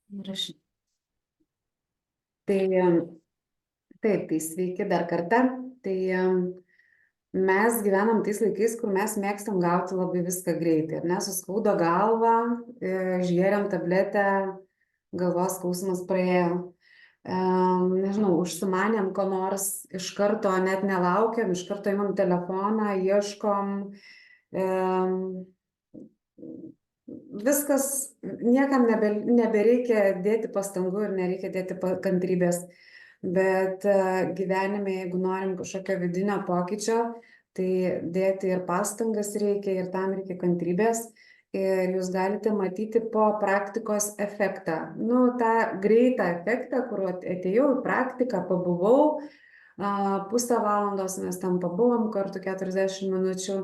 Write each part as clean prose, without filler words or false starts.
Įrašy. Tai taip, tai sveiki dar kartą. Tai mes gyvenam tais laikais, kur mes mėgstam gauti labai viską greitai. Ar ne, suskaudo galvą, išgėrėm tabletę, galvos skausmas praėjo. Nežinau, užsimanėm ko nors iš karto, net nelaukiam, iš karto imam telefoną, ieškom. Viskas, niekam nebereikia dėti pastangų ir nereikia dėti kantrybės. Bet gyvenime, jeigu norim kažkokio vidinio pokyčio, tai dėti ir pastangas reikia, ir tam reikia kantrybės. Ir jūs galite matyti po praktikos efektą. Nu, tą greitą efektą, kur atėjau į praktiką, pabuvau, pusę valandos mes tam pabuvom, kartu 40 minučių.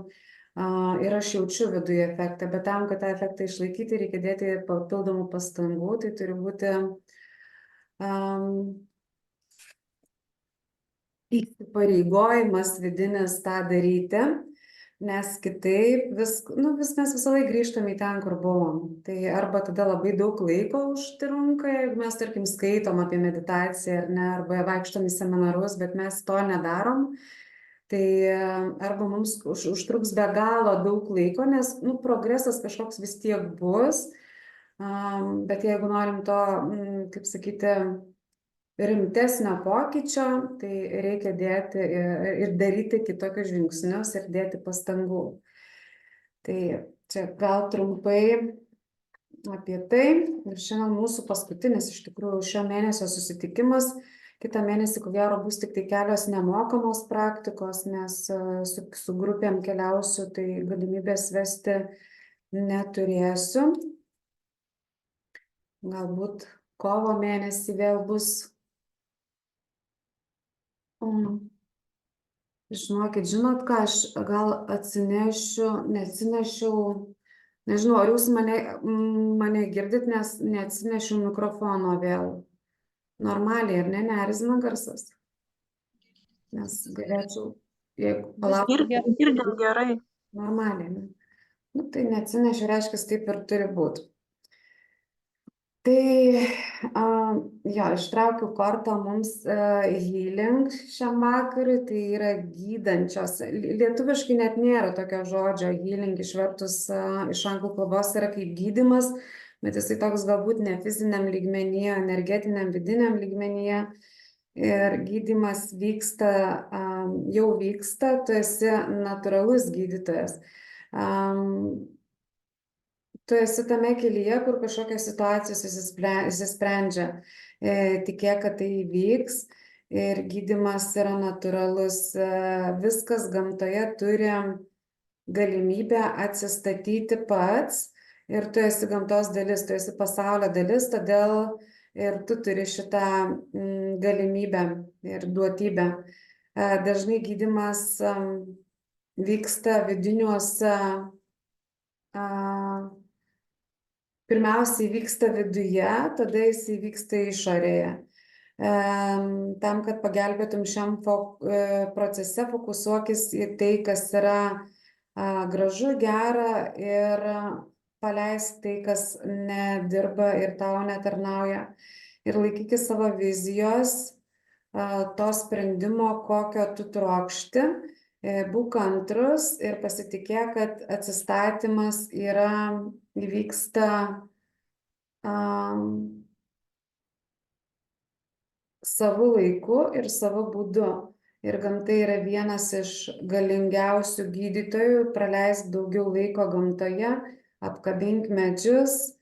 Ir aš jaučiu viduje efektą, bet tam, kad tą efektą išlaikyti, reikia dėti papildomų pastangų, tai turi būti įsipareigojimas vidinis tą daryti, nes kitaip mes visą laiką grįžtam į ten, kur buvom. Tai arba tada labai daug laiko užtrunka, jeigu mes, tarkim, skaitom apie meditaciją ar ne, arba vaikštom į seminarus, bet mes to nedarom. Tai arba mums užtruks be galo daug laiko, nes progresas kažkoks vis tiek bus, bet jeigu norim to, kaip sakyti, rimtesnio pokyčio, tai reikia dėti ir daryti kitokius žingsnius ir dėti pastangų. Tai čia gal trumpai apie tai. Ir šiandien mūsų paskutinis iš tikrųjų šio mėnesio susitikimas. Kitą mėnesį, ko gero, bus tik tai kelios nemokamos praktikos, nes su grupėm keliausiu, tai galimybės vesti neturėsiu. Galbūt kovo mėnesį vėl bus. Žinokit, žinot ką, aš gal neatsinešiau, nežinau, ar jūs mane girdit, nes neatsinešiau mikrofono vėl. Normaliai, ar ne, neerzina garsas? Nes galėčiau, jeigu palaukti. Girdim gerai. Normaliai. Nu, tai neatsinešiu, reiškia, taip ir turi būti. Tai, jo, ištraukiu kortą mums healing šiam vakarui, tai yra gydančios. Lietuviškai net nėra tokio žodžio healing, išvertus iš anglų kalbos yra kaip gydymas, bet jisai toks galbūt ne fiziniam lygmenyje, energetiniam, vidiniam lygmenyje. Ir gydymas vyksta, jau vyksta, tu esi natūralus gydytojas. Tu esi tame kelyje, kur kažkokios situacijos įsisprendžia. Tikėk, kad tai įvyks ir gydymas yra natūralus. Viskas gamtoje turi galimybę atsistatyti pats ir tu esi gamtos dalis, tu esi pasaulio dalis, todėl ir tu turi šitą galimybę ir duotybę. Dažnai gydymas vyksta vidiniuose. Pirmiausiai vyksta viduje, tada jis vyksta išorėje. Tam, kad pagelbėtum šiam procese, fokusuokis į tai, kas yra gražu, gera ir paleisk tai, kas nedirba ir tau netarnauja. Ir laikykis savo vizijos, to sprendimo, kokio tu trokšti. Būk kantrus ir pasitikėk, kad atsistatymas įvyksta savu laiku ir savu būdu. Ir gamta yra vienas iš galingiausių gydytojų. Praleisk daugiau laiko gamtoje, apkabink medžius,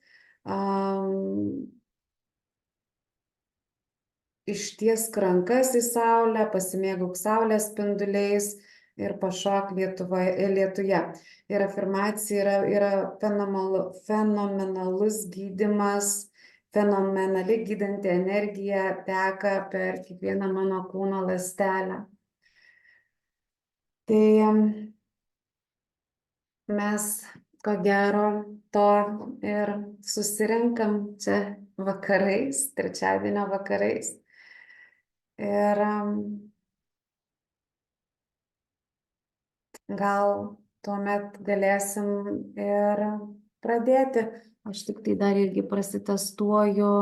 ištiesk rankas į saulę, pasimėgauk saulės spinduliais ir pašok lietuje. Ir afirmacija yra fenomenalus gydymas, fenomenali gydanti energija teka per kiekvieną mano kūno ląstelę. Tai mes, ko gero, to ir susirenkam čia vakarais, trečiadienio vakarais. Ir gal tuomet galėsim ir pradėti Aš tik tai dar irgi prasitestuoju.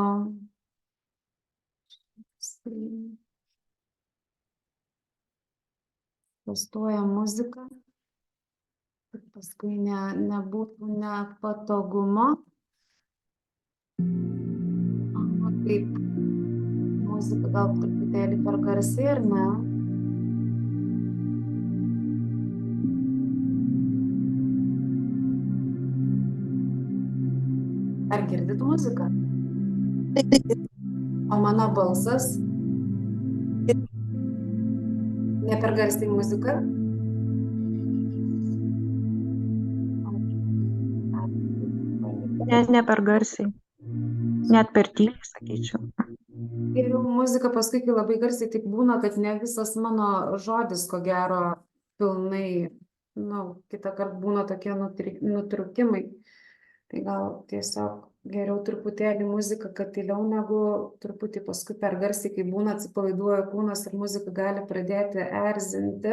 Testuoja muziką, kad paskui nebūtų nepatogumo. Aha, taip, muzika gal truputėlį per garsiai, ar ne? Ar girdit muziką? O mano balsas? Ne per garsiai muzika? Ne per garsiai. Net per tyliai, sakyčiau. Ir jau muzika paskui, kai labai garsiai, taip būna, kad ne visas mano žodis, ko gero, pilnai, kitą kartą būna tokie nutrūkimai. Tai gal tiesiog geriau truputėlį muziką, kad tyliau, negu truputį paskui per garsiai, kai būna atsipalaiduoja kūnas ir muzika gali pradėti erzinti.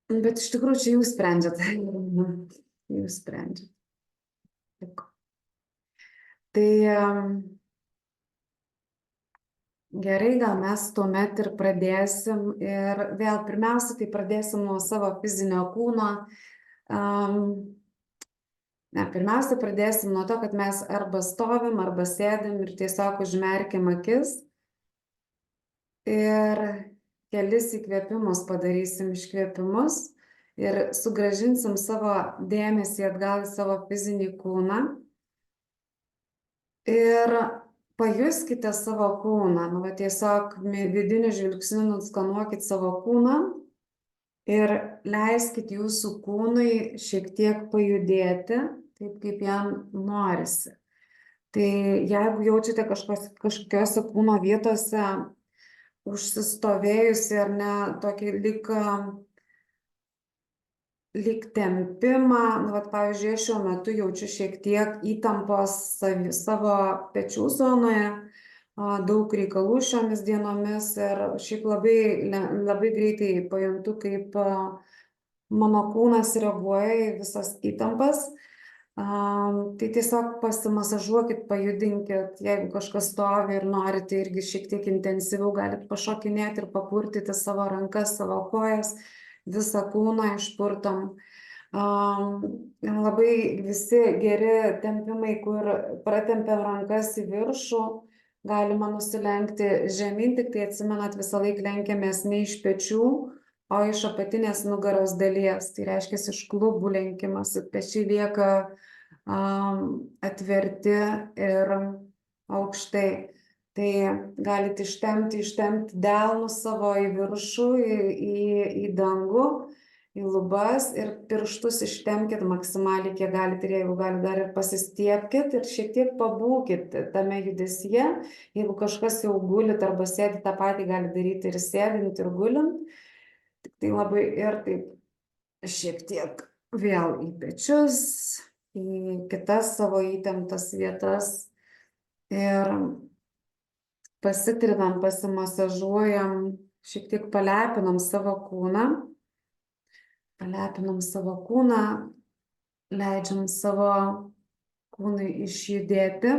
Bet iš tikrųjų čia jūs sprendžiat. Jūs sprendžiat. Tai gerai, gal mes tuomet ir pradėsim. Ir vėl pirmiausia, tai pradėsim nuo savo fizinio kūno. Pirmiausia, pradėsim nuo to, kad mes arba stovim, arba sėdim ir tiesiog užmerkiam akis. Ir kelis įkvėpimus padarysim, iškvėpimus. Ir sugrąžinsim savo dėmesį atgal į savo fizinį kūną. Ir pajuskite savo kūną. Tiesiog vidiniu žvilgsniu nuskanuokit savo kūną. Ir leiskit jūsų kūnui šiek tiek pajudėti, taip kaip jam norisi. Tai jeigu jaučiate kažkokiose kūno vietose užsistovėjusi ar ne tokį lyg tempimą, pavyzdžiui, aš šiuo metu jaučiu šiek tiek įtampos savo pečių zonoje, daug reikalų šiomis dienomis ir šiaip labai greitai pajuntu, kaip mano kūnas reaguoja į visas įtampas. Tai tiesiog pasimasažuokit, pajudinkit, jeigu kažkas stovi ir norite irgi šiek tiek intensyviau, galite pašokinėti ir papurtyti savo rankas, savo kojas, visą kūną išpurtom. Labai visi geri tempimai, kur pratempiam rankas į viršų, galima nusilenkti žemyn, tik tai atsimenat, visą laiką lenkiamės ne iš pečių, o iš apatinės nugaros dalies. Tai reiškia iš klubų lenkimas, pečiai lieka atverti ir aukštai. Tai galite ištempti delnus savo į viršų, į dangų, į lubas ir pirštus ištempkit maksimaliai, kiek galite, ir jeigu galite dar ir pasistiepkit ir šiek tiek pabūkit tame judesyje. Jeigu kažkas jau gulit arba sėdi, tą patį gali daryti ir sėdint, ir gulint. Tik tai labai ir taip šiek tiek vėl į pečius, į kitas savo įtemptas vietas ir pasitrinam, pasimasažuojam, šiek tiek palepinam savo kūną, leidžiam savo kūnui išjudėti.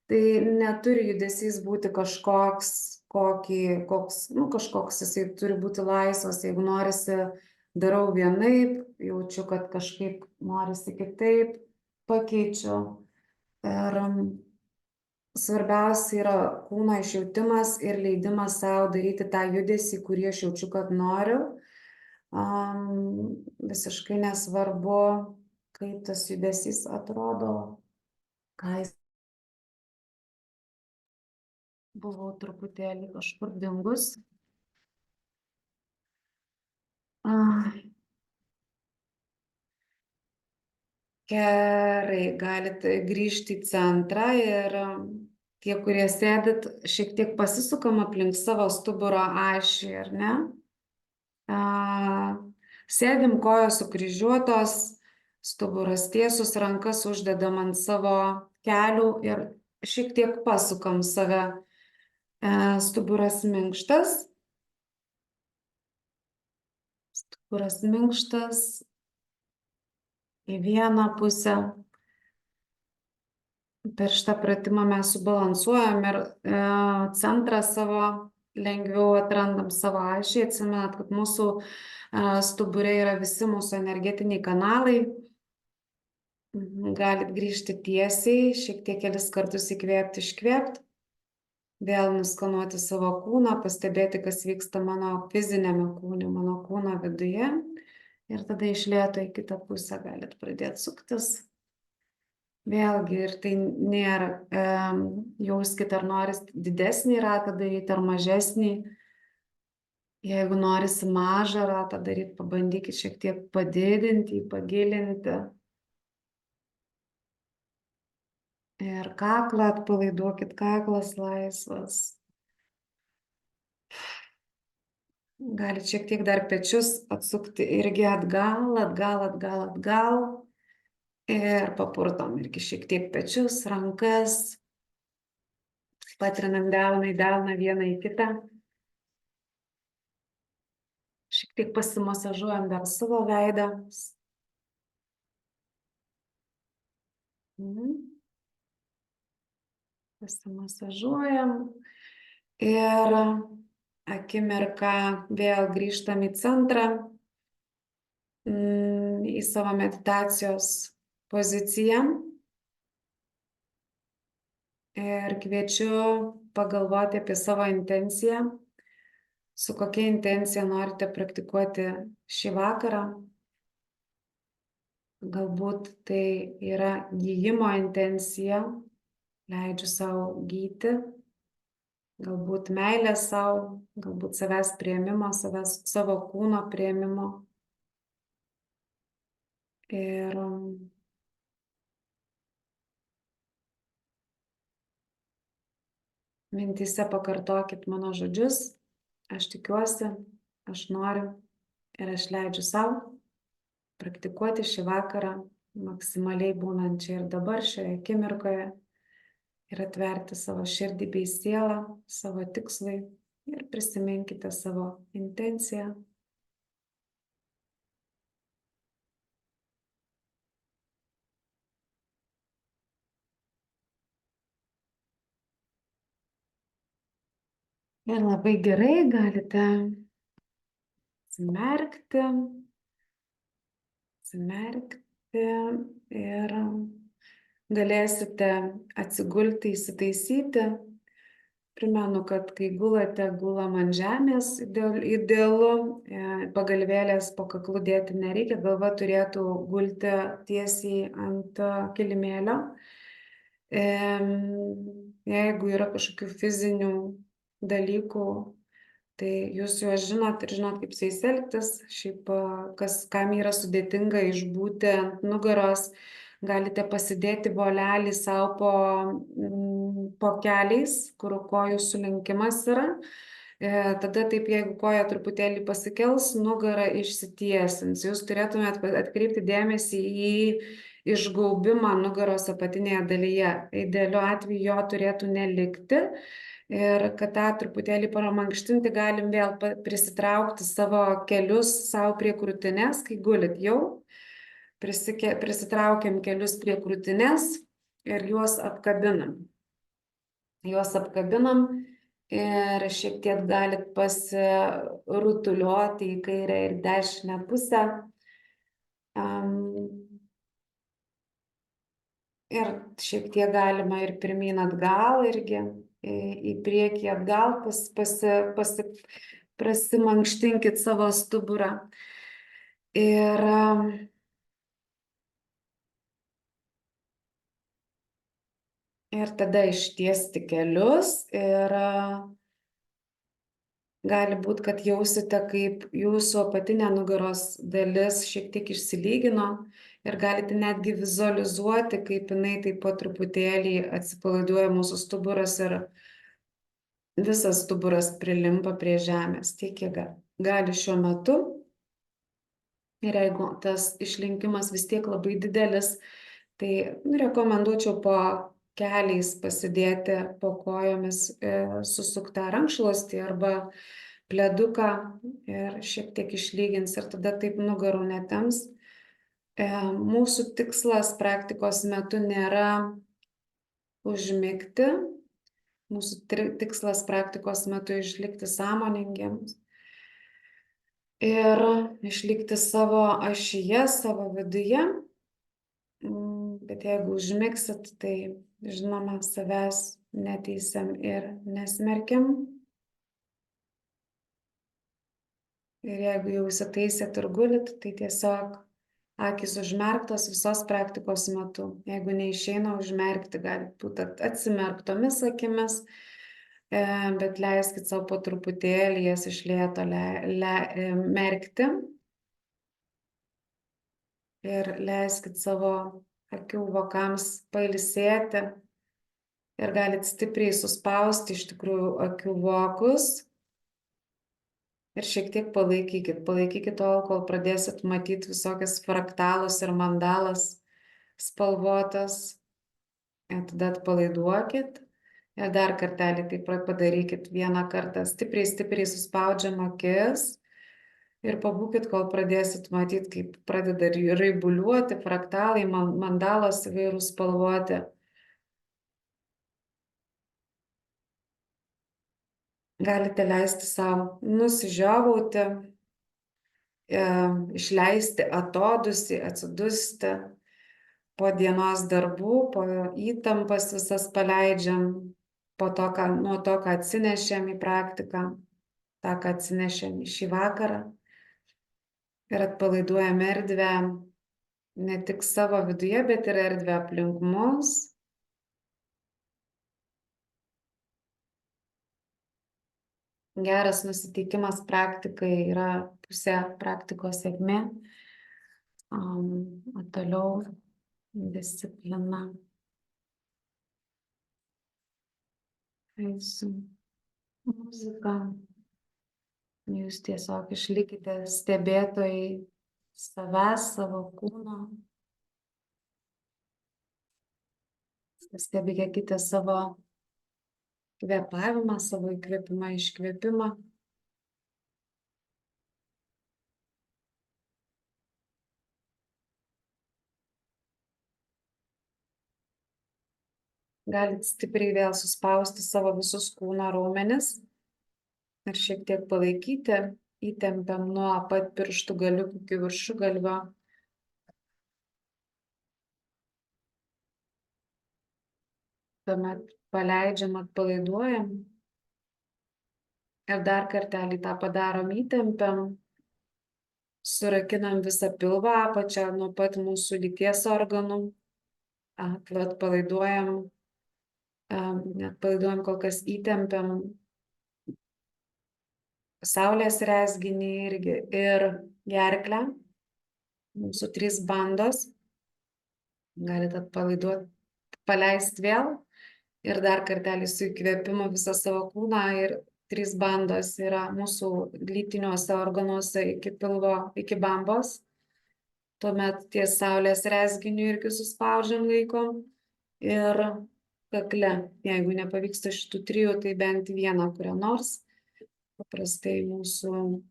Tai neturi judesys būti kažkoks, kažkoks jisai turi būti laisvas. Jeigu norisi, darau vienaip, jaučiu, kad kažkaip norisi kitaip, pakeičiu. Ir svarbiausia yra kūno išjautimas ir leidimas savo daryti tą judesį, kurį aš jaučiu, kad noriu. Visiškai nesvarbu, kaip tas judesys atrodo, ką jis. Buvau truputėlį kažkur dingus. Gerai, galite grįžti į centrą ir tie, kurie sėdit, šiek tiek pasisukam aplink savo stuburo ašį, ar ne? Sėdim, kojos sukryžiuotos, stuburas tiesus, rankas uždedam ant savo kelių ir šiek tiek pasukam save. Stuburas minkštas. į vieną pusę. Per šitą pratimą mes subalansuojam ir centrą savo lengviau atrandam savo ašį. Atsimenat, kad mūsų stubure yra visi mūsų energetiniai kanalai. Galit grįžti tiesiai, šiek tiek kelis kartus įkvėpti, iškvėpti. Vėl nuskanuoti savo kūną, pastebėti, kas vyksta mano fizinėme kūne, mano kūno viduje. Ir tada iš lėto į kitą pusę galit pradėti suktis. Vėlgi, ir tai nėra, jauskit, ar noris didesnį ratą daryti, ar mažesnį. Jeigu norisi mažą ratą daryti, pabandykit šiek tiek padidinti, pagilinti. Ir kaklą atpalaiduokit, kaklas laisvas. Galit šiek tiek dar pečius atsukti irgi atgal, atgal, atgal, atgal. Ir papurtom irgi šiek tiek pečius, rankas. Patrinam delną į delną, vieną į kitą. Šiek tiek pasimasažuojam dar savo veidą. Pasimasažuojam. Ir akimirką vėl grįžtam į centrą, į savo meditacijos poziciją. Ir kviečiu pagalvoti apie savo intenciją, su kokia intencija norite praktikuoti šį vakarą. Galbūt tai yra gijimo intencija, leidžiu savo gyti, galbūt meilė savo, galbūt savęs priėmimo, savo kūno priėmimo. Ir mintyse pakartokit mano žodžius. Aš tikiuosi, aš noriu ir aš leidžiu savo praktikuoti šį vakarą, maksimaliai būnant čia ir dabar, šioje akimirkoje, ir atverti savo širdį bei sielą, savo tikslui, ir prisiminkite savo intenciją. Ir labai gerai galite atsimerkti ir galėsite atsigulti, įsitaisyti. Primenu, kad kai gulate, gulam ant žemės, idealu, pagalvėlės po kaklu dėti nereikia, galva turėtų gulti tiesiai ant kilimėlio. Jeigu yra kažkokių fizinių dalykų, tai jūs juos žinot ir žinot, kaip su jais elgtis. Šiaip, kam yra sudėtinga išbūti ant nugaros, galite pasidėti volelį savo po keliais, kur kojų sulenkimas yra. Tada taip, jeigu koja truputėlį pasikels, nugara išsitiesins. Jūs turėtumėt atkreipti dėmesį į išgaubimą nugaros apatinėje dalyje. Idealiu atveju jo turėtų nelikti. Ir kad tą truputėlį paramankštinti, galim vėl prisitraukti savo kelius savo prie krūtinės, kai gulit jau. Prisitraukiam kelius prie krūtinės ir juos apkabinam. Ir šiek tiek galit pasirutuliuoti į kairę ir dešinę pusę. Ir šiek tiek galima ir pirmyn atgal irgi, į priekį atgal, prasimankštinkit savo stuburą. Ir tada ištiesti kelius ir gali būti, kad jausite, kaip jūsų apatinė nugaros dalis šiek tiek išsilygino ir galite netgi vizualizuoti, kaip jinai taip po truputėlį atsipalaiduoja mūsų stuburas ir visas stuburas prilimpa prie žemės, tiek kiek gali šiuo metu. Ir jeigu tas išlinkimas vis tiek labai didelis, tai rekomenduočiau po keliais pasidėti po kojomis susuktą rankšluostį arba pleduką ir šiek tiek išlygins ir tada taip nugarų netems. Mūsų tikslas praktikos metu nėra užmigti. Mūsų tikslas praktikos metu išlikti sąmoningiems ir išlikti savo ašyje, savo viduje. Bet jeigu užmigsit, tai žinoma, savęs neteisiam ir nesmerkiam. Ir jeigu jau įsitaisėt ir gulit, tai tiesiog akys užmerktos visos praktikos metu. Jeigu neišeina užmerkti, gali būti atsimerktomis akimis, bet leiskit savo po truputėlį jas iš lėto merkti. Ir leiskit savo akių vokams pailsėti. Ir galit stipriai suspausti iš tikrųjų akių vokus. Ir šiek tiek palaikykit tol, kol pradėsit matyti visokias fraktalus ir mandalas spalvotas. Ir tada atpalaiduokit. Ir dar kartelį taip padarykit vieną kartą. Stipriai suspaudžiam akis. Ir pabūkit, kol pradėsit matyti, kaip pradeda raibuliuoti fraktalai, mandalos įvairūs spalvoti. Galite leisti savo nusižiovauti, išleisti atodūsį, atsidusti po dienos darbų, po įtampas visas paleidžiam, nuo to, ką atsinešėm į praktiką, tą, ką atsinešėm į šį vakarą. Ir atpalaiduojam erdvę ne tik savo viduje, bet ir erdvę aplink mus. Geras nusiteikimas praktikai yra pusė praktikos sėkmė, o toliau disciplina. Eisiu muziką. Jūs tiesiog išlikite stebėtojai savęs, savo kūno. Stebėkite savo kvėpavimą, savo įkvėpimą, iškvėpimą. Galit stipriai vėl suspausti savo visus kūno raumenis ir šiek tiek palaikyti. Įtempiam nuo pat pirštų galiukų iki viršugalvio. Tuomet paleidžiam, atpalaiduojam. Ir dar kartelį tą padarom, įtempiam. Surakinam visą pilvo apačią nuo pat mūsų lyties organų. Atpalaiduojam, kol kas įtempiam saulės rezginį irgi ir gerklę. Mūsų 3 bandos. Galite atpalaiduoti, paleisti vėl. Ir dar kartelį su įkvėpimu visą savo kūną. Ir 3 bandos yra mūsų lytiniuose organuose iki pilvo, iki bambos. Tuomet ties saulės rezginiu irgi suspaudžiam laikom. Ir kakle, jeigu nepavyksta šitų 3, tai bent vieną kurią nors. Paprastai mūsų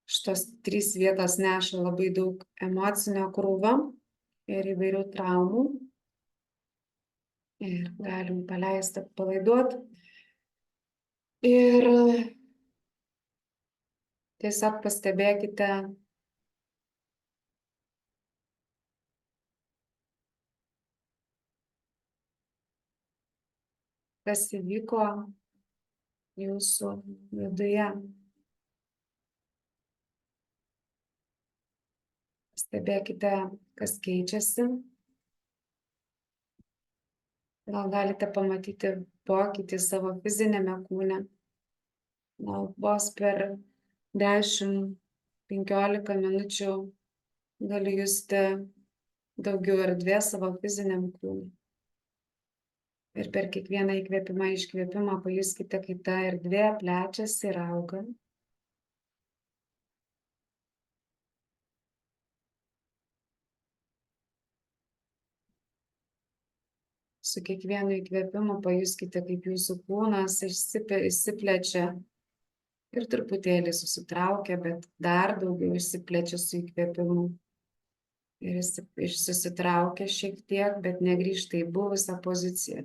šitos 3 vietos neša labai daug emocinio krūvio ir įvairių traumų. Ir galim paleisti, atpalaiduoti. Ir tiesiog pastebėkite, kas įvyko jūsų viduje. Stebėkite, kas keičiasi. Gal galite pamatyti pokytį savo fizinėme kūne. Gal vos per 10-15 minučių gali justi daugiau erdvės savo fiziniam kūnui. Ir per kiekvieną įkvėpimą, iškvėpimą pajuskite, kaip ta erdvė plečiasi ir auga. Su kiekvienu įkvėpimu pajuskite, kaip jūsų kūnas išsiplečia ir truputėlį susitraukia, bet dar daugiau išsiplečia su įkvėpimu. ir jis susitraukia šiek tiek, bet negrįžta į buvusią poziciją.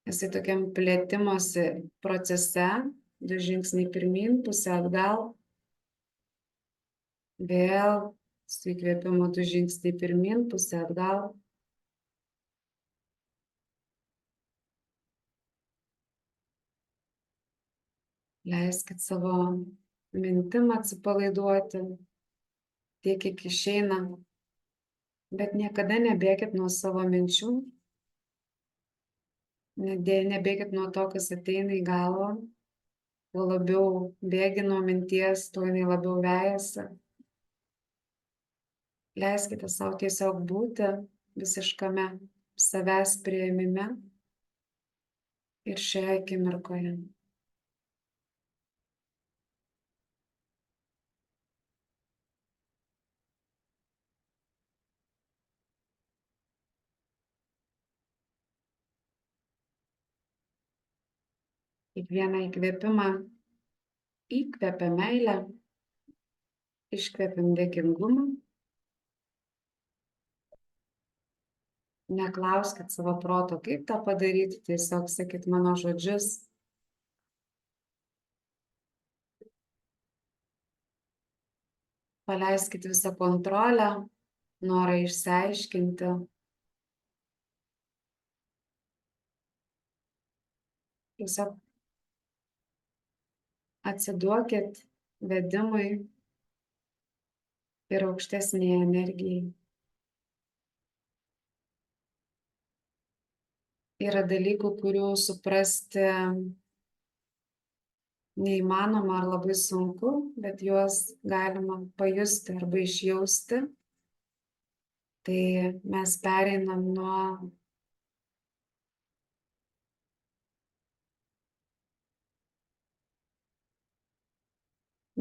Jisai tokiam plėtimosi procese, 2 žingsniai pirmyn, pusę atgal, vėl su įkvėpimu 2 žingsniai pirmyn, pusę atgal. Leiskit savo mintim atsipalaiduoti tiek, kiek išeina, bet niekada nebėkit nuo savo minčių, nebėkit nuo to, kas ateina į galvą, kuo labiau bėgi nuo minties, tuo jinai labiau vejasi. Leiskite savo tiesiog būti visiškame savęs priėmime ir šioje akimirkoje. Kiekvieną įkvėpimą įkvepiam meilę, iškvepiam dėkingumą. Neklauskit savo proto, kaip tą padaryti, tiesiog sakykit mano žodžius. Paleiskit visą kontrolę, norą išsiaiškinti. Tiesiog atsiduokit vedimui ir aukštesnėje energijai. Yra dalykų, kurių suprasti neįmanoma ar labai sunku, bet juos galima pajusti arba išjausti. Tai mes pereinam nuo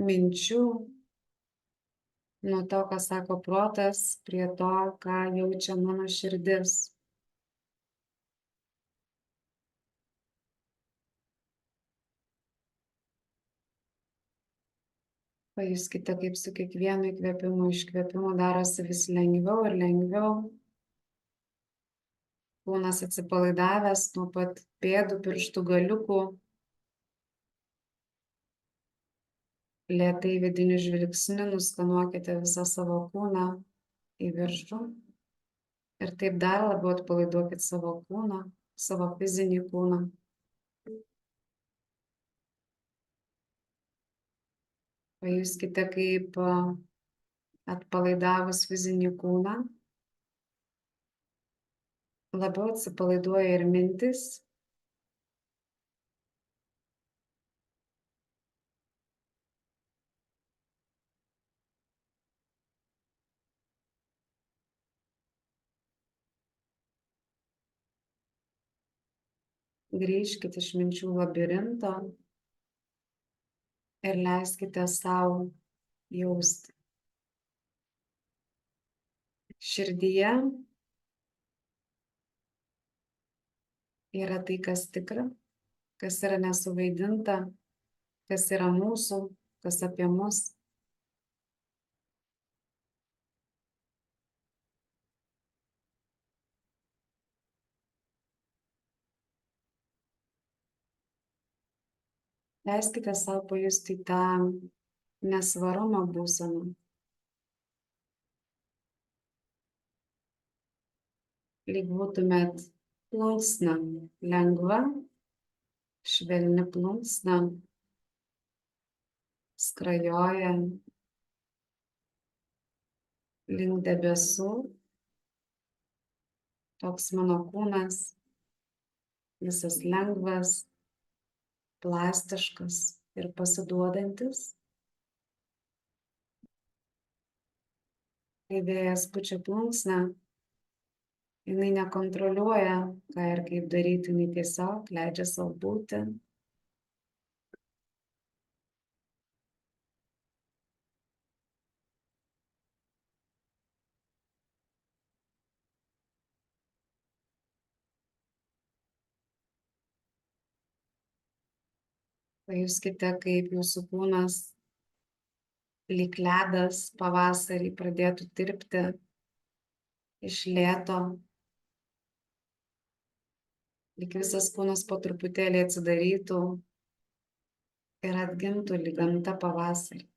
minčių, nuo to, ką sako protas, prie to, ką jaučia mano širdis. Pajuskite, kaip su kiekvienu įkvėpimu, iškvėpimu darosi vis lengviau ir lengviau. Kūnas atsipalaidavęs nuo pat pėdų, pirštų galiukų. Lėtai vidiniu žvilgsniu nuskanuokite visą savo kūną į viršų. Ir taip dar labiau atpalaiduokit savo kūną, savo fizinį kūną. Pajuskite, kaip atpalaidavus fizinį kūną labiau atsipalaiduoja ir mintis. Grįžkite iš minčių labirinto ir leiskite sau jausti. Širdyje yra tai, kas tikra, kas yra nesuvaidinta, kas yra mūsų, kas apie mus. Leiskite sau pajusti tą nesvarumo būseną. Lyg būtumėt plunksna, lengva, švelni plunksna, skrajoja link debesų. Toks mano kūnas, visas lengvas, plastiškas ir pasiduodantis. Kai vėjas pučia plunksną, jinai nekontroliuoja, ką ir kaip daryti, jinai tiesiog leidžia sau būti. Pajuskite, kaip jūsų kūnas lyg ledas pavasarį pradėtų tirpti, iš lėto, lyg visas kūnas po truputėlį atsidarytų ir atgimtų lyg gamta pavasarį.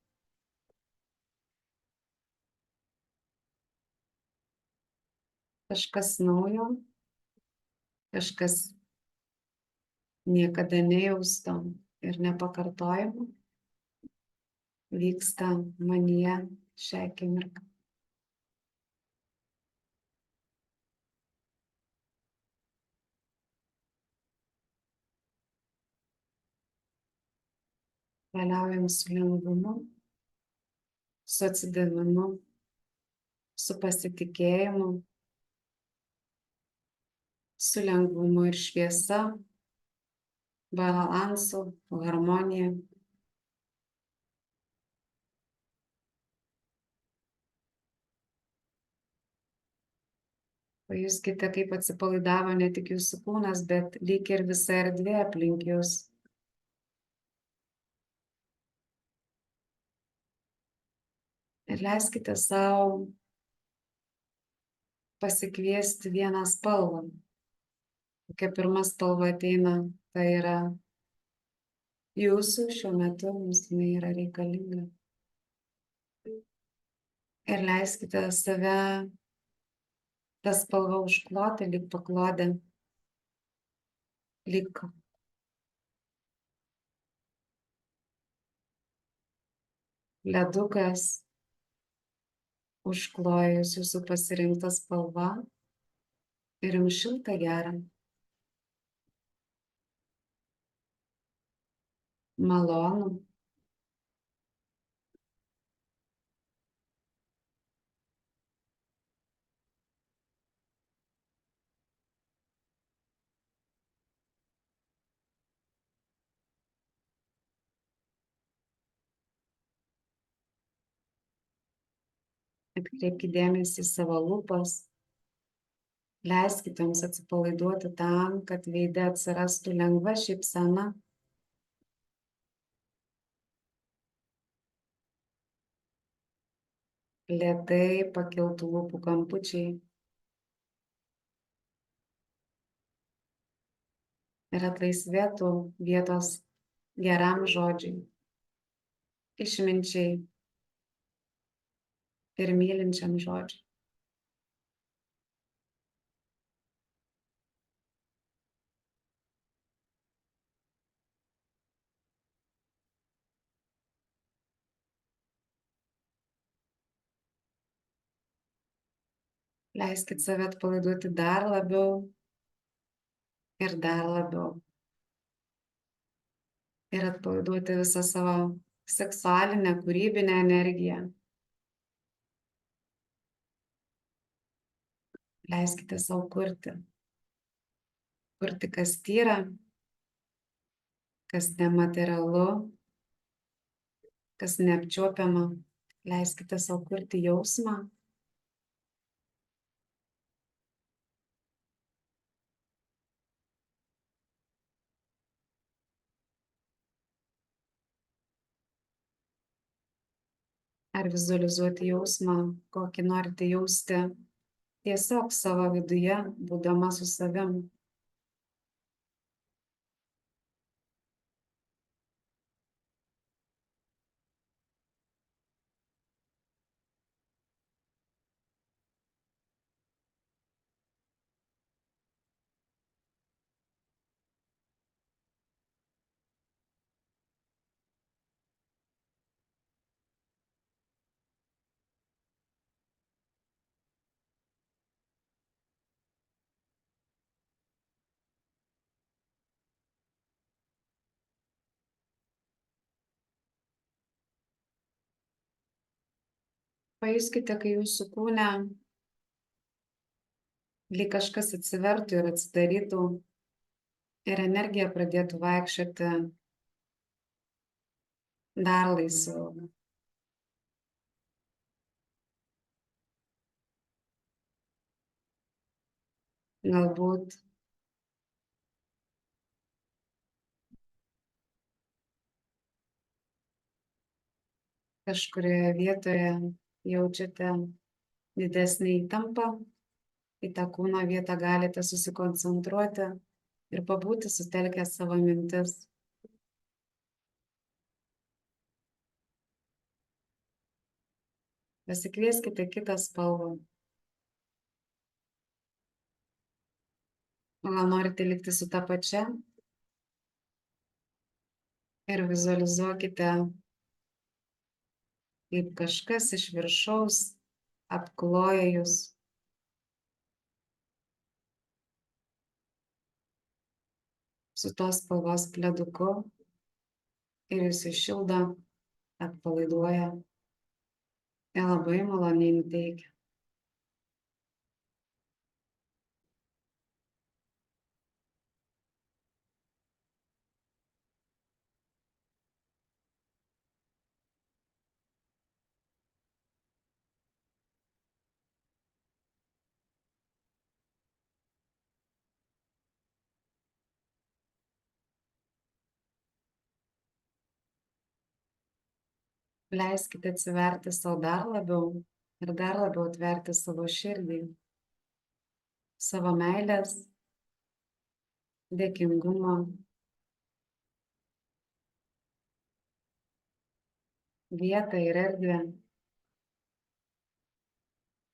Kažkas naujo, kažkas niekada nejausto ir nepakartojimo vyksta manyje šią akimirką. Keliaujam su lengvumu, su atsidavimu, su pasitikėjimu, su lengvumu ir šviesa, balansu, harmonija. Pajuskite, kaip atsipalaidavo ne tik jūsų kūnas, bet lyg ir visa erdvė aplink jūs. Ir leiskite savo pasikviesti vieną spalvą. Kokia pirma spalva ateina, tai yra jūsų šiuo metu, jums jinai yra reikalinga. Ir leiskite save tą spalvą užkloti, lyg paklodę, lyg ledukas užklojus jūsų pasirinktą spalvą ir jums šilta gera, malonu. Atkreipkite dėmesį į savo lūpas, leiskite jums atsipalaiduoti tam, kad veide atsirastų lengva šypsena. Lėtai pakiltų lūpų kampučiai ir atlaisvėtų vietos geram žodžiui, išminčiai ir mylinčiam žodžiui. Leiskit save atpalaiduoti dar labiau ir dar labiau. Ir atpalaiduoti visą savo seksualinę, kūrybinę energiją. Leiskite savo kurti. Kurti, kas tyra, kas nematerialu, kas neapčiuopiama. Leiskite savo kurti jausmą. Ar vizualizuoti jausmą, kokį norite jausti tiesiog savo viduje, būdama su savim. Pajuskite, kai jūsų kūne lyg kažkas atsivertų ir atsidarytų ir energija pradėtų vaikščioti dar laisviau. Galbūt kažkurioje vietoje jaučiate didesnį įtampą, į tą kūno vietą galite susikoncentruoti ir pabūti sutelkę savo mintis. Pasikvieskite kitą spalvą. O gal norite likti su ta pačia? Ir vizualizuokite, kaip kažkas iš viršaus apkloja jūs. Su tos spalvos pleduku ir jūs iššildo, atpalaiduoja ir labai maloniai nuteikia. Leiskite atsiverti savo dar labiau ir dar labiau atverti savo širdį, savo meilės, dėkingumo vietą ir erdvę,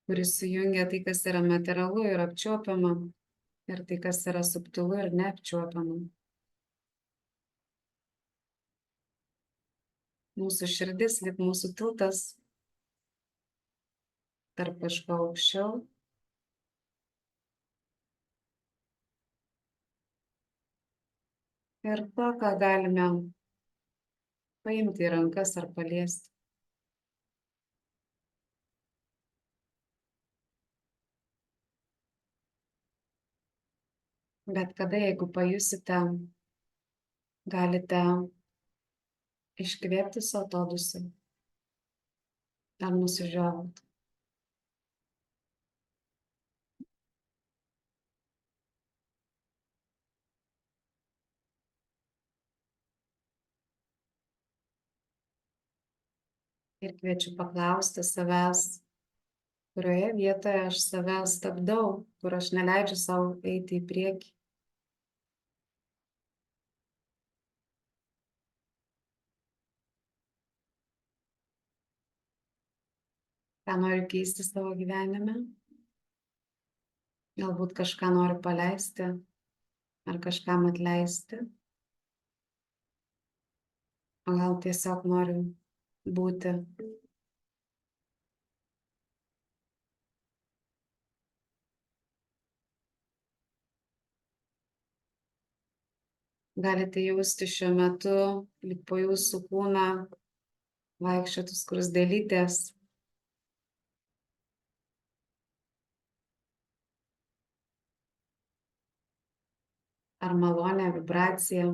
kuris sujungia tai, kas yra materialu ir apčiuopiama, ir tai, kas yra subtilu ir neapčiuopiama. Mūsų širdis lyg mūsų tiltas tarp kažko aukščiau ir to, ką galime paimti į rankas ar paliesti. Bet kada, jeigu pajusite, galite iškvėpti su atodūsiu ar nusižiovauti. Ir kviečiu paklausti savęs, kurioje vietoje aš save stabdau, kur aš neleidžiu savo eiti į priekį. Ką noriu keisti savo gyvenime. Galbūt kažką noriu paleisti ar kažkam atleisti. O gal tiesiog noriu būti. Galite jausti šiuo metu, lyg po jūsų kūną vaikščiotų skruzdėlytės. Ar malonę vibraciją.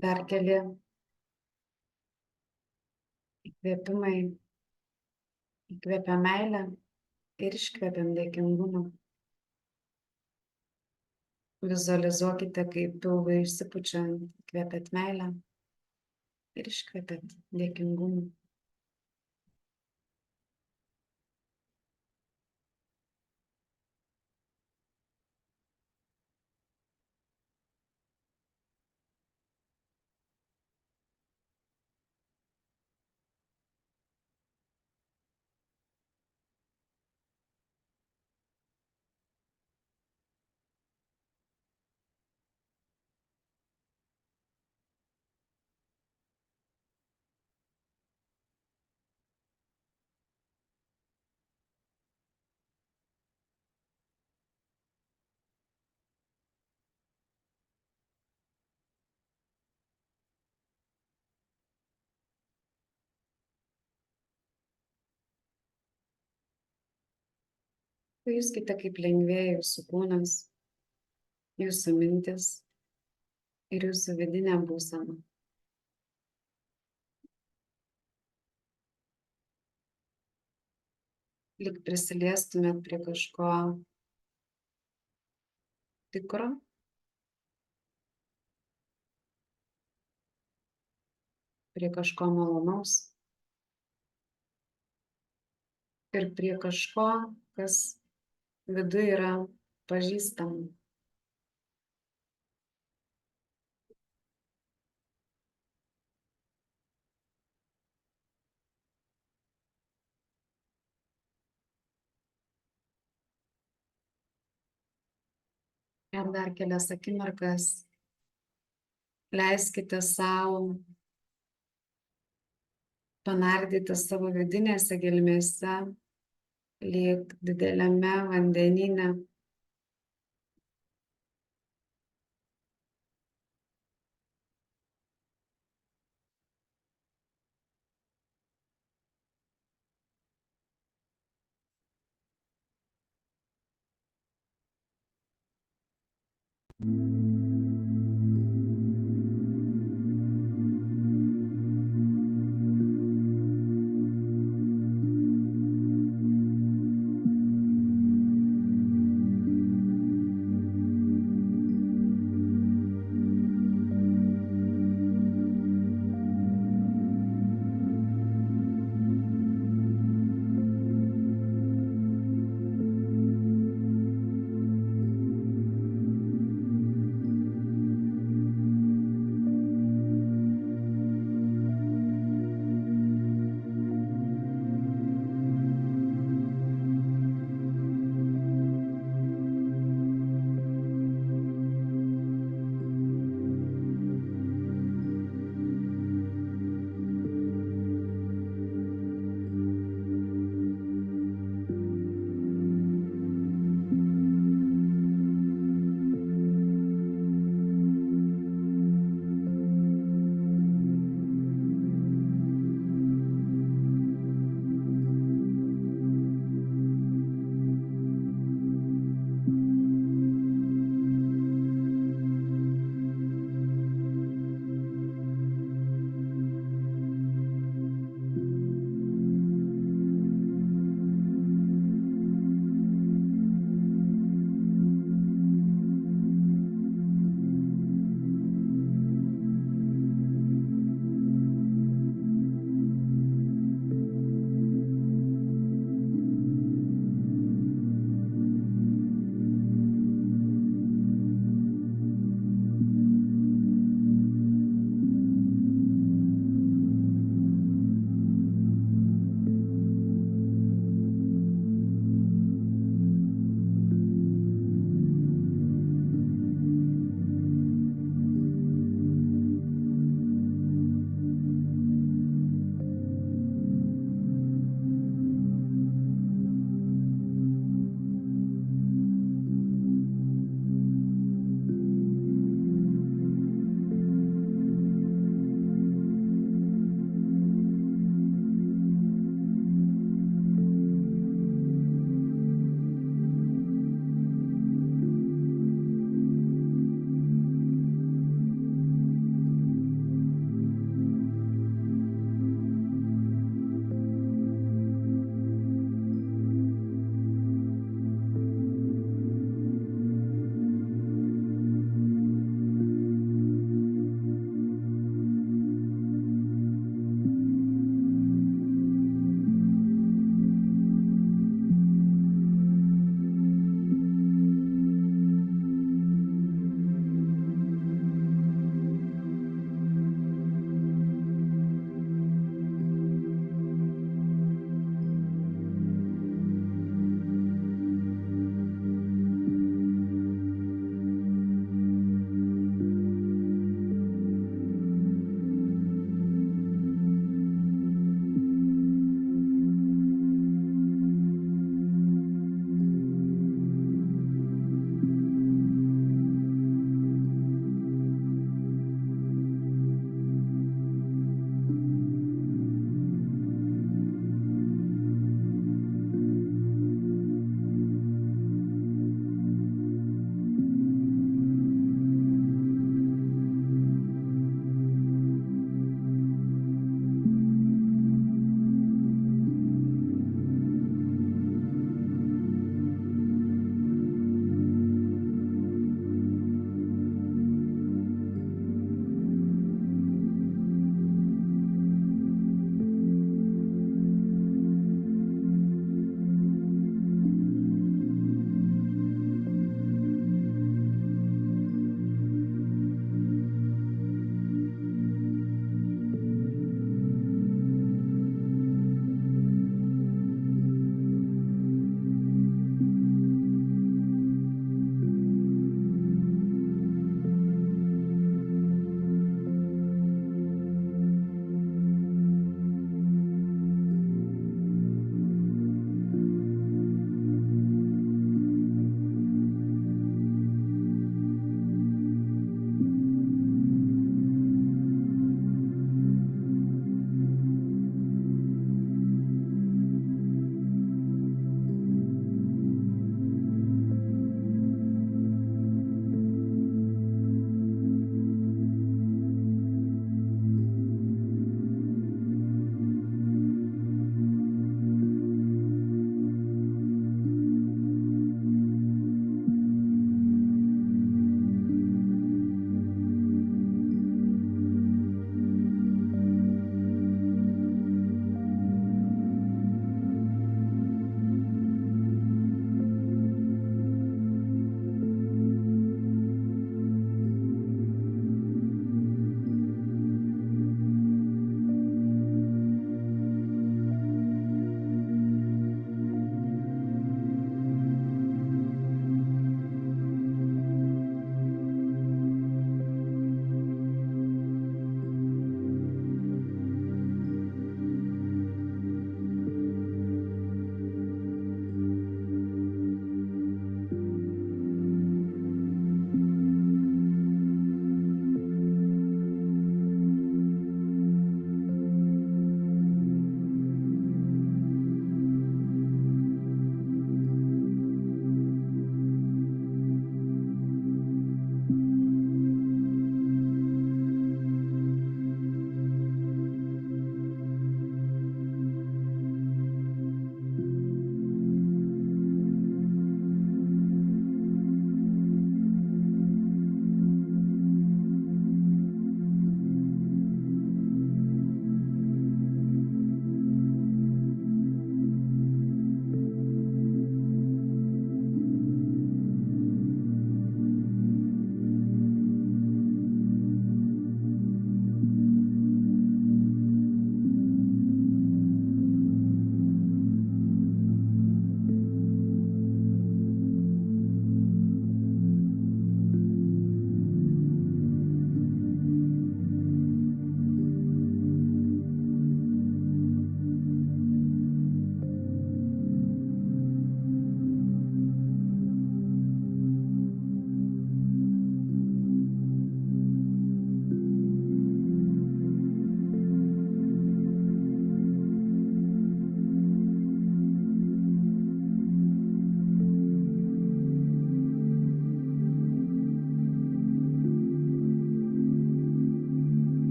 Dar keli įkvėpimai. Įkvėpia meilę ir iškvėpiam dėkingumą. Vizualizuokite, kaip pilvai išsipučiant, įkvėpiat meilę ir iškvėpiat dėkingumą. Pajuskite, kaip lengvėja jūsų kūnas, jūsų mintis ir jūsų vidinė būsena. lyg prisiliestumėt prie kažko tikro. Prie kažko malonaus. Ir prie kažko, kas viduj yra pažįstama. Ir dar kelias akimirkas leiskite sau panardyti savo vidinėse gelmėse, lyg dideliame vandenyne.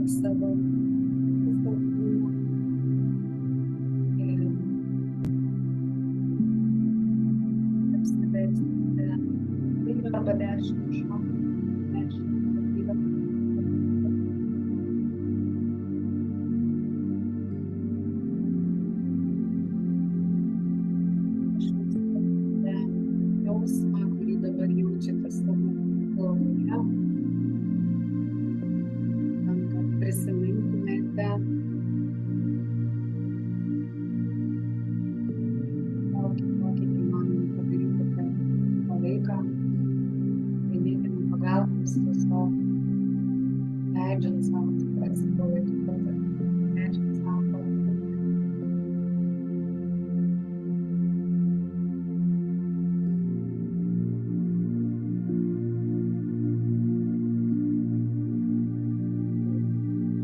savo visą kūną. Ir apsiversite 5 arba 10 šokų, 10 išvysite jausmą, kurį dabar jaučiate savo galvoje. Tam, kad prisimintumėte kokį įmanoma padaryti per tą laiką, vienintelį pagalbos tiesiog leidžiant savo atsipalaiduoti, leidžiant savo pagalboti.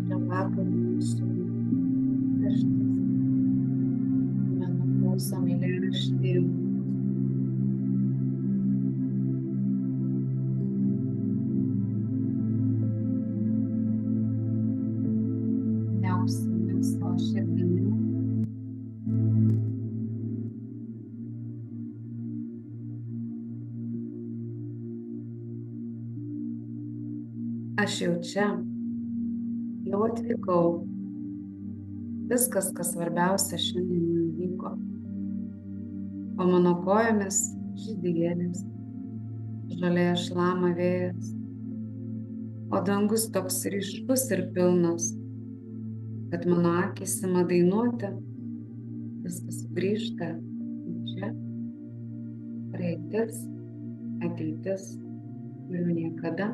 Čia vakar mūsų raštas, mano klausom eilėraštį ne ausimis, o širdimi. Aš jau čia, jau atvykau. Viskas, kas svarbiausia, šiandien jau įvyko. O mano kojomis žydi gėlės, žolėje šlama vėjas, o dangus toks ryškus ir pilnas, kad mano akys ima dainuoti, viskas sugrįžta į čia, praeitis, ateitis, kurių niekada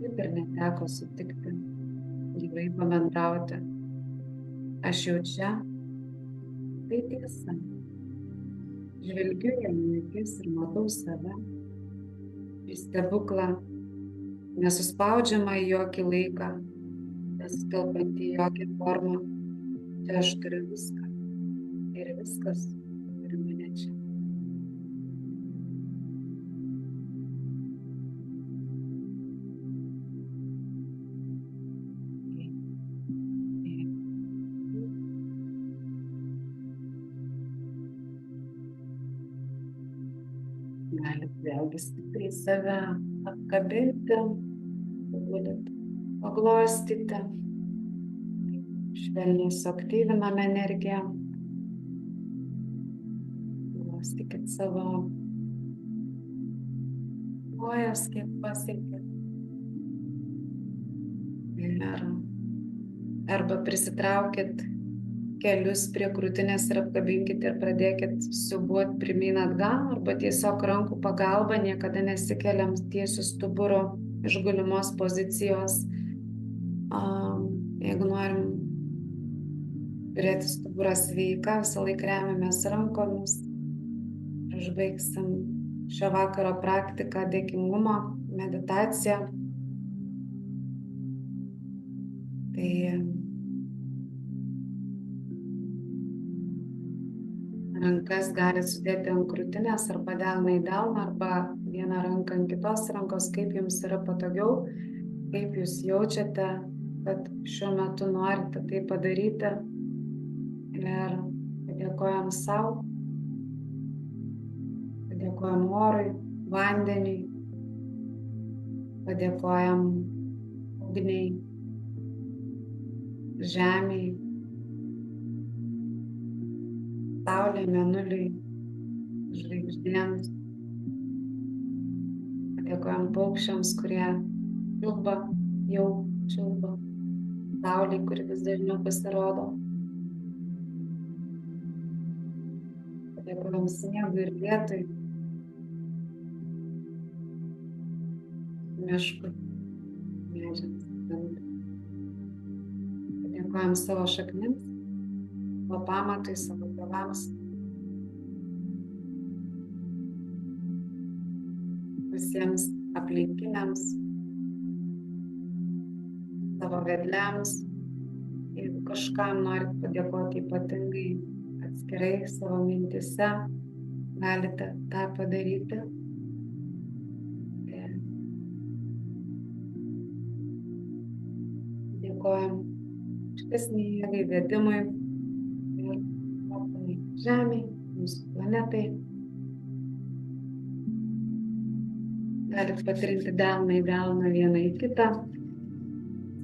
taip ir neteko sutikti, gyvai pabendrauti. Aš jau čia, tai tiesa. Žvelgiu jam į akis ir matau save, į stebuklą, nesuspaudžiamą į jokį laiką, nesutelpantį į jokią formą. Čia aš turiu viską ir viskas turi mane čia. Galit vėlgi stipriai save apkabinti, galit paglostyti, švelniai suaktyviname energiją. Glostykit savo kojas, kiek pasiekit. Ir arba prisitraukit kelius prie krūtinės ir apkabinkit ir pradėkit siūbuot pirmyn atgal, arba tiesiog rankų pagalba, niekada nesikeliam tiesiu stuburu iš gulimos pozicijos. Jeigu norim turėti stuburą sveiką, visą laiką remiamės rankomis. Ir užbaigsim šio vakaro praktiką dėkingumo, meditaciją. Tai rankas galite sudėti ant krūtinės arba delną į delną, arba vieną ranką ant kitos rankos, kaip jums yra patogiau, kaip jūs jaučiate, kad šiuo metu norite tai padaryti. Ir padėkojam sau, padėkojam orui, vandeniui, padėkojam ugniai, žemei, saulė, mėnuliui, žvaigždėms. Padėkojam paukščiams, kurie čiulba, jau čiulba, saulei, kuri vis dažniau pasirodo. Padėkojam sniegui ir lietui, miškui, medžiams, gamtai. Padėkojam savo šaknims, savo pamatui, savo tėvams, visiems aplinkiniams, savo vedliams. Jeigu kažkam norit padėkoti ypatingai atskirai savo mintyse, galite tą padaryti. Padėkojam aukštesnei jėgai, vedimui ir motinai Žemei, mūsų planetai. Galit patrinti delną į delną, vieną į kitą.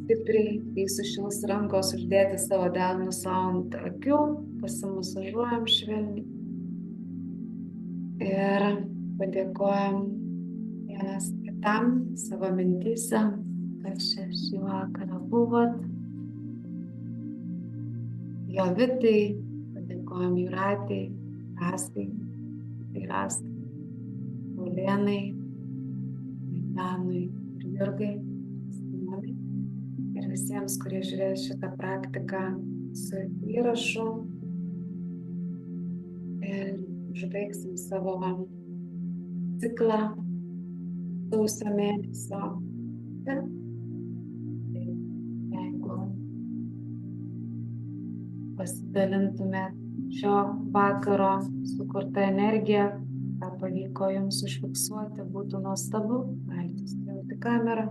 Stipriai, kai sušils rankos, uždėti savo delnus ant akių, pasimasažuojam švelniai. Ir padėkojam vienas kitam savo mintyse, kad čia šį vakarą buvot. Jovitai, padėkojam Jūratei, Rastai, Saulėnai, Danui ir Jurgai, Simonai. Ir visiems, kurie žiūrės šitą praktiką su įrašu. Ir užbaigsim savo ciklą sausio mėnesio. Tai jeigu pasidalintumėt šio vakaro sukurtą energiją, ką pavyko jums užfiksuoti, būtų nuostabu. Galite įsijungti kamerą.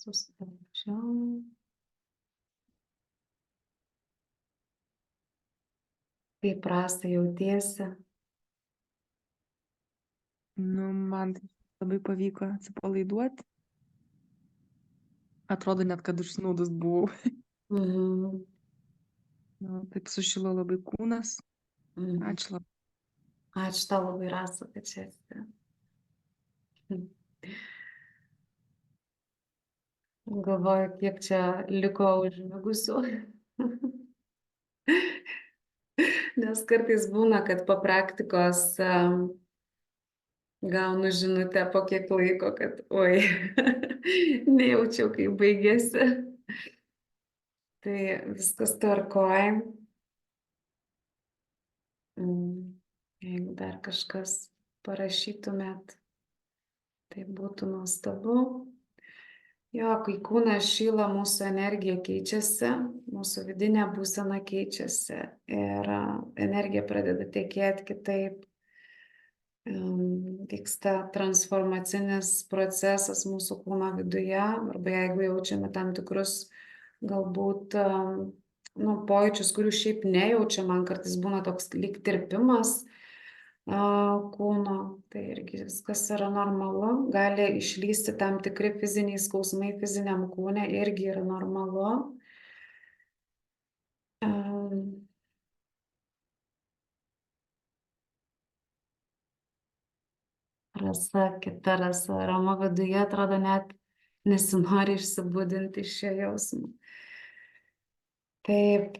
Sustabdžiau. Kaip Rasa jautiesi? Nu, man tai labai pavyko atsipalaiduoti. Atrodo net, kad užsnūdus buvau. Mhm. Nu, taip sušilo labai kūnas. Mhm. Ačiū labai. Ačiū tau labai, Rasa, kad čia esi. Galvoju, kiek čia liko užmigusių. Nes kartais būna, kad po praktikos gaunu žinutę po kiek laiko, kad oi, nejaučiau, kai baigėsi. Tai viskas tvarkoj. Jeigu dar kažkas parašytumėt, tai būtų nuostabu. Jo, kai kūnas šyla, mūsų energija keičiasi, mūsų vidinė būsena keičiasi ir energija pradeda tekėti kitaip. Vyksta transformacinis procesas mūsų kūno viduje, arba jeigu jaučiame tam tikrus galbūt pojūčius, kurių šiaip nejaučia, man kartais būna toks lyg tirpimas kūno, tai irgi viskas yra normalu, gali išlysti tam tikri fiziniai skausmai fiziniam kūne, irgi yra normalu. Rasa, kita Rasa, rama viduje, atrodo net nesinori išsibudinti iš šio jausmo. Taip.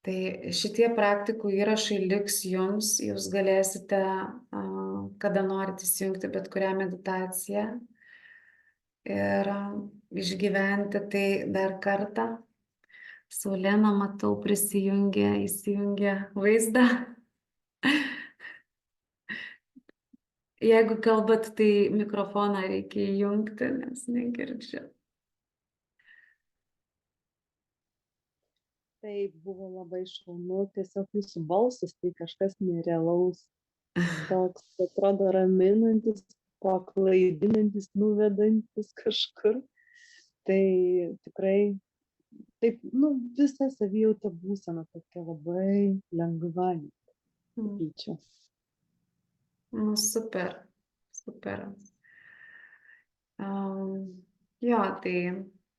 Tai šitie praktikų įrašai liks jums, jūs galėsite, kada norite įsijungti bet kurią meditaciją ir išgyventi tai dar kartą. Saulėna, matau, įsijungė vaizdą. Jeigu kalbat, tai mikrofoną reikia įjungti, nes negirdžiu. Tai buvo labai šaunu, tiesiog jūsų balsas tai kažkas nerealaus, toks, atrodo, raminantis, paklaidinantis, nuvedantis kažkur. Tai tikrai, taip, visa savijauta būsena tokia labai lengva, sakyčiau. Super. Jo, tai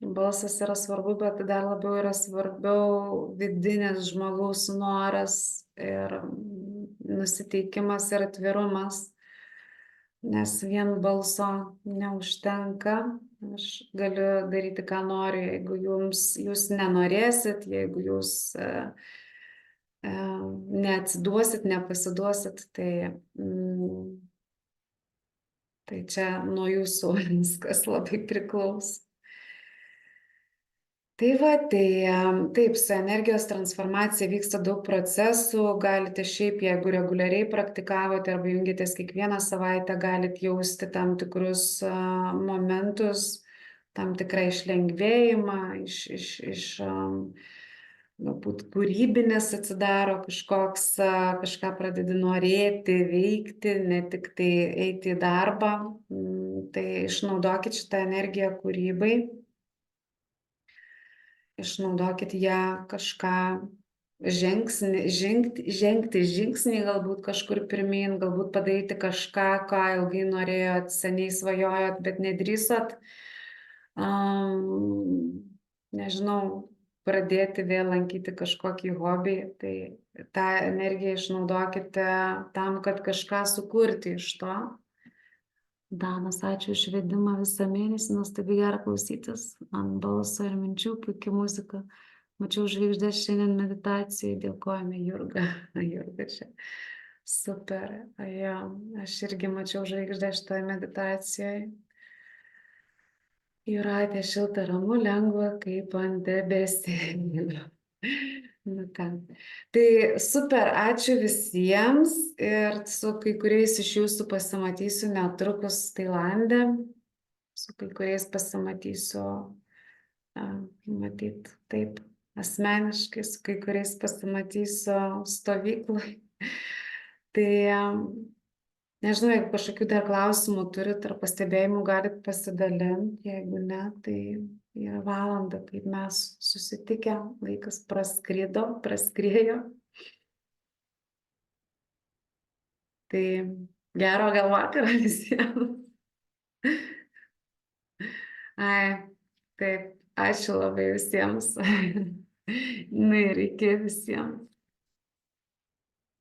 balsas yra svarbu, bet dar labiau yra svarbiau vidinis žmogaus noras ir nusiteikimas ir atvirumas, nes vien balso neužtenka. Aš galiu daryti, ką noriu, jeigu jūs nenorėsit, jeigu jūs neatsiduosit, nepasiduosit, tai čia nuo jūsų viskas labai priklauso. Tai va, tai taip, su energijos transformacija vyksta daug procesų, galite šiaip, jeigu reguliariai praktikavote arba jungitės kiekvieną savaitę, galite jausti tam tikrus momentus, tam tikrą išlengvėjimą, galbūt kūrybinis atsidaro kažkoks, kažką pradedi norėti, veikti, ne tik tai eiti į darbą. Tai išnaudokit šitą energiją kūrybai. Išnaudokit ją kažką žengti žingsnį galbūt kažkur pirmyn, galbūt padaryti kažką, ką ilgai norėjot, seniai svajojot, bet nedrįsot. Nežinau, pradėti vėl lankyti kažkokį hobį, tai tą energiją išnaudokite tam, kad kažką sukurti iš to. Danas, ačiū už vedimą visą mėnesį, nuostabiai gera klausytis, ant balso ir minčių, puikia muzika. Mačiau žvaigždės šiandien meditacijai, dėkojame Jurga. Jurga čia. Super. Jo, aš irgi mačiau žvaigždę šitoje meditacijoje. Jūratė, šilta, ramu, lengva, kaip ant debesėlio. Nu ką. Tai super, ačiū visiems ir su kai kuriais iš jūsų pasimatysiu netrukus Tailande, su kai kuriais pasimatysiu, matyt, taip, asmeniškai, su kai kuriais pasimatysiu stovyklai. Tai nežinau, jeigu kažkokių dar klausimų turit ar pastebėjimų, galit pasidalinti, jeigu ne, tai yra valanda, kaip mes susitikę, laikas praskriejo. Tai gero gal vakaro visiems. Ai, taip, ačiū labai visiems. Nu ir iki visiems.